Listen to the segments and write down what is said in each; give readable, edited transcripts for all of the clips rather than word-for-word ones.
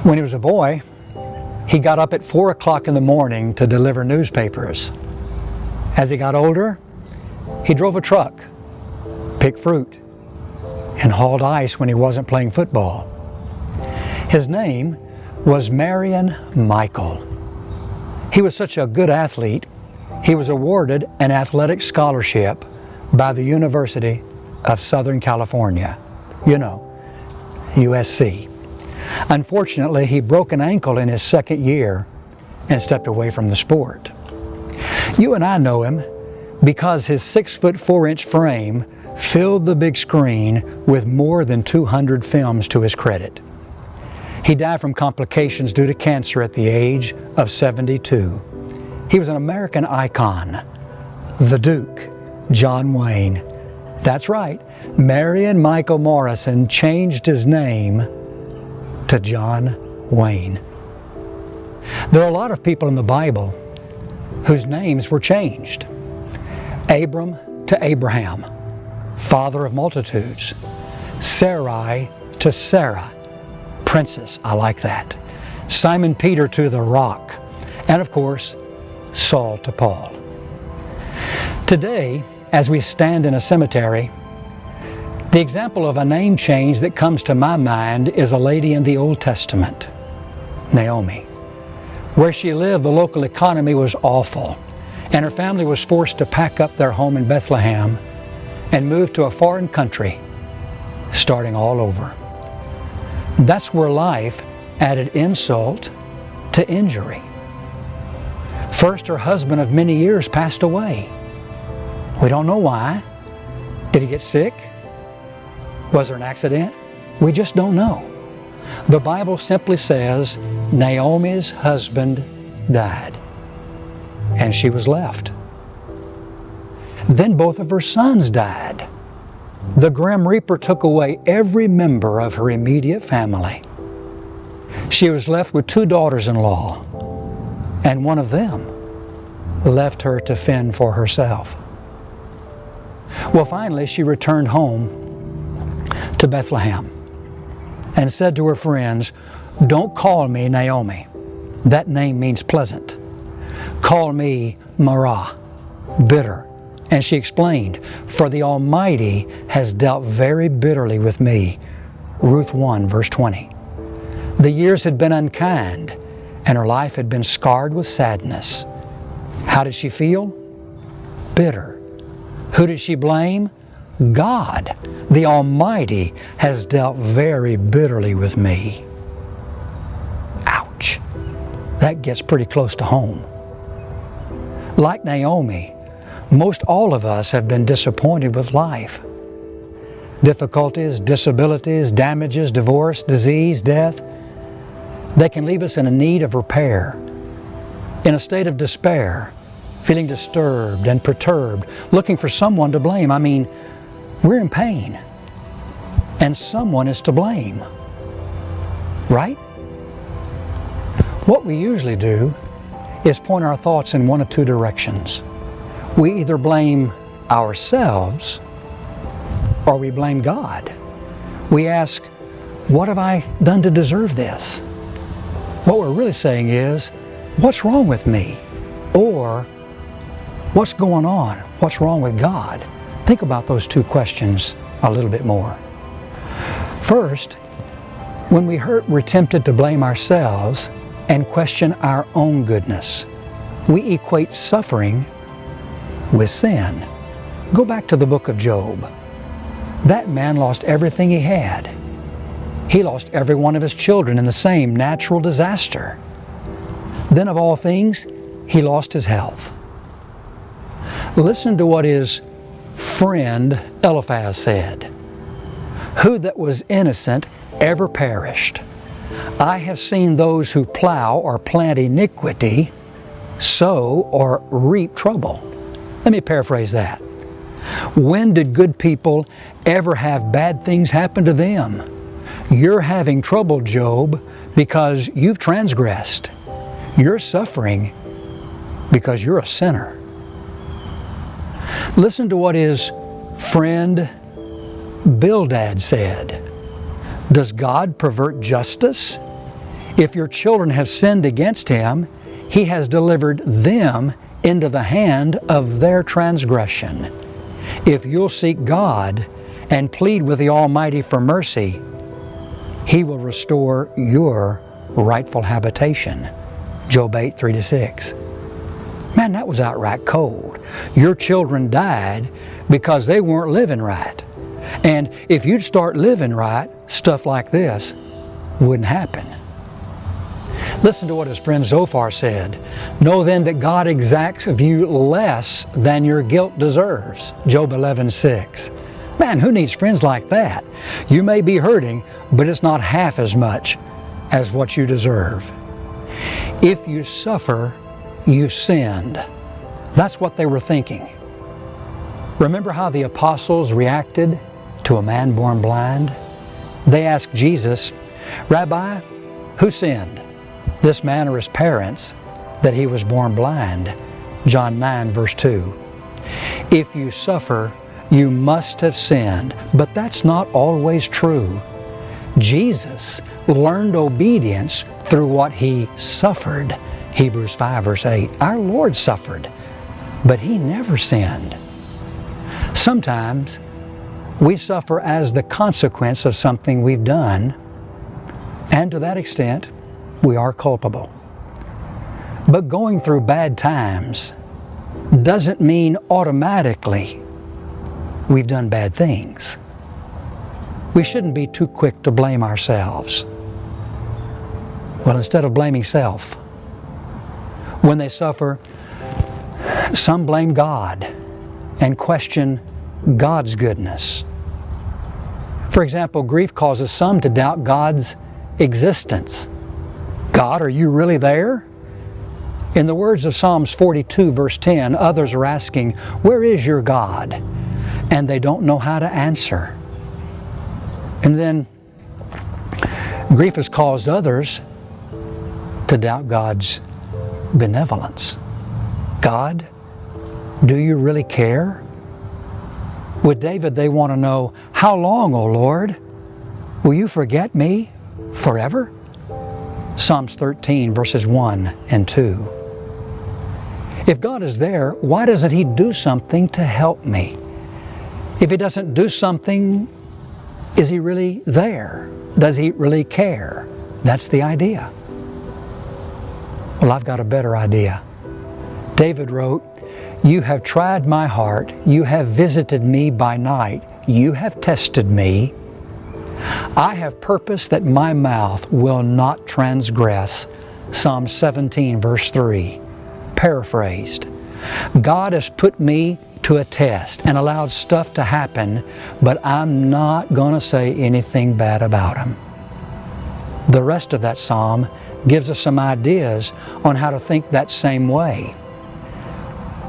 When he was a boy, he got up at 4 o'clock in the morning to deliver newspapers. As he got older, he drove a truck, picked fruit, and hauled ice when he wasn't playing football. His name was Marion Michael. He was such a good athlete, he was awarded an athletic scholarship by the University of Southern California. You know, USC. Unfortunately, he broke an ankle in his second year and stepped away from the sport. You and I know him because his 6'4" frame filled the big screen with more than 200 films to his credit. He died from complications due to cancer at the age of 72. He was an American icon, the Duke, John Wayne. That's right, Marion Michael Morrison changed his name to John Wayne. There are a lot of people in the Bible whose names were changed. Abram to Abraham, father of multitudes. Sarai to Sarah, princess. I like that. Simon Peter to the Rock. And of course, Saul to Paul. Today, as we stand in a cemetery, the example of a name change that comes to my mind is a lady in the Old Testament, Naomi. Where she lived, the local economy was awful, and her family was forced to pack up their home in Bethlehem and move to a foreign country, starting all over. That's where life added insult to injury. First, her husband of many years passed away. We don't know why. Did he get sick? Was there an accident? We just don't know. The Bible simply says Naomi's husband died, and she was left. Then both of her sons died. The Grim Reaper took away every member of her immediate family. She was left with 2 daughters-in-law, and one of them left her to fend for herself. Well, finally, she returned home to Bethlehem and said to her friends, "Don't call me Naomi. That name means pleasant. Call me Marah, bitter." And she explained, "For the Almighty has dealt very bitterly with me." Ruth 1, verse 20. The years had been unkind, and her life had been scarred with sadness. How did she feel? Bitter. Who did she blame? God, the Almighty, has dealt very bitterly with me. Ouch. That gets pretty close to home. Like Naomi, most all of us have been disappointed with life. Difficulties, disabilities, damages, divorce, disease, death, they can leave us in a need of repair, in a state of despair, feeling disturbed and perturbed, looking for someone to blame. I mean, we're in pain, and someone is to blame, right? What we usually do is point our thoughts in one of 2 directions. We either blame ourselves or we blame God. We ask, what have I done to deserve this? What we're really saying is, what's wrong with me? Or, what's going on? What's wrong with God? Think about those 2 questions a little bit more. First, when we hurt, we're tempted to blame ourselves and question our own goodness. We equate suffering with sin. Go back to the book of Job. That man lost everything he had. He lost every one of his children in the same natural disaster. Then of all things, he lost his health. Listen to what his friend Eliphaz said. "Who that was innocent ever perished? I have seen those who plow or plant iniquity, sow or reap trouble." Let me paraphrase that. When did good people ever have bad things happen to them? You're having trouble, Job, because you've transgressed. You're suffering because you're a sinner. Listen to what his friend Bildad said. "Does God pervert justice? If your children have sinned against Him, He has delivered them into the hand of their transgression. If you'll seek God and plead with the Almighty for mercy, He will restore your rightful habitation. Job 8, 3-6. Man, that was outright cold. Your children died because they weren't living right. And if you'd start living right, stuff like this wouldn't happen. Listen to what his friend Zophar said. Know then that God exacts of you less than your guilt deserves. Job 11:6. Man, who needs friends like that? You may be hurting, but it's not half as much as what you deserve. If you suffer, you've sinned. That's what they were thinking. Remember how the apostles reacted to a man born blind? They asked Jesus, Rabbi, who sinned, this man or his parents, that he was born blind? John 9, verse 2. If you suffer, you must have sinned. But that's not always true. Jesus learned obedience through what He suffered. Hebrews 5, verse 8. Our Lord suffered, but He never sinned. Sometimes we suffer as the consequence of something we've done, and to that extent, we are culpable. But going through bad times doesn't mean automatically we've done bad things. We shouldn't be too quick to blame ourselves. Well, instead of blaming self, when they suffer, some blame God and question God's goodness. For example, grief causes some to doubt God's existence. God, are you really there? In the words of Psalms 42, verse 10, others are asking, where is your God? And they don't know how to answer. And then grief has caused others to doubt God's benevolence. God, do you really care? With David, they want to know, how long, O Lord? Will you forget me forever? Psalms 13, verses 1 and 2. If God is there, why doesn't He do something to help me? If He doesn't do something, is He really there? Does He really care? That's the idea. Well, I've got a better idea. David wrote, you have tried my heart. You have visited me by night. You have tested me. I have purposed that my mouth will not transgress. Psalm 17, verse 3. Paraphrased. God has put me to a test and allowed stuff to happen, but I'm not going to say anything bad about Him. The rest of that psalm gives us some ideas on how to think that same way.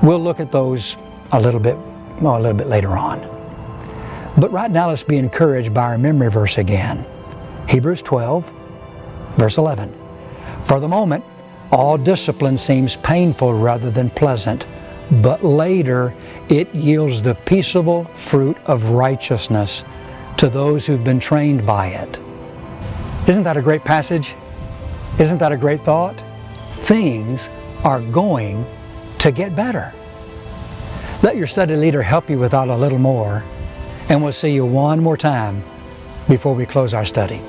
We'll look at those a little bit later on. But right now, let's be encouraged by our memory verse again. Hebrews 12, verse 11. For the moment, all discipline seems painful rather than pleasant, but later it yields the peaceable fruit of righteousness to those who've been trained by it. Isn't that a great passage? Isn't that a great thought? Things are going to get better. Let your study leader help you with that a little more, and we'll see you one more time before we close our study.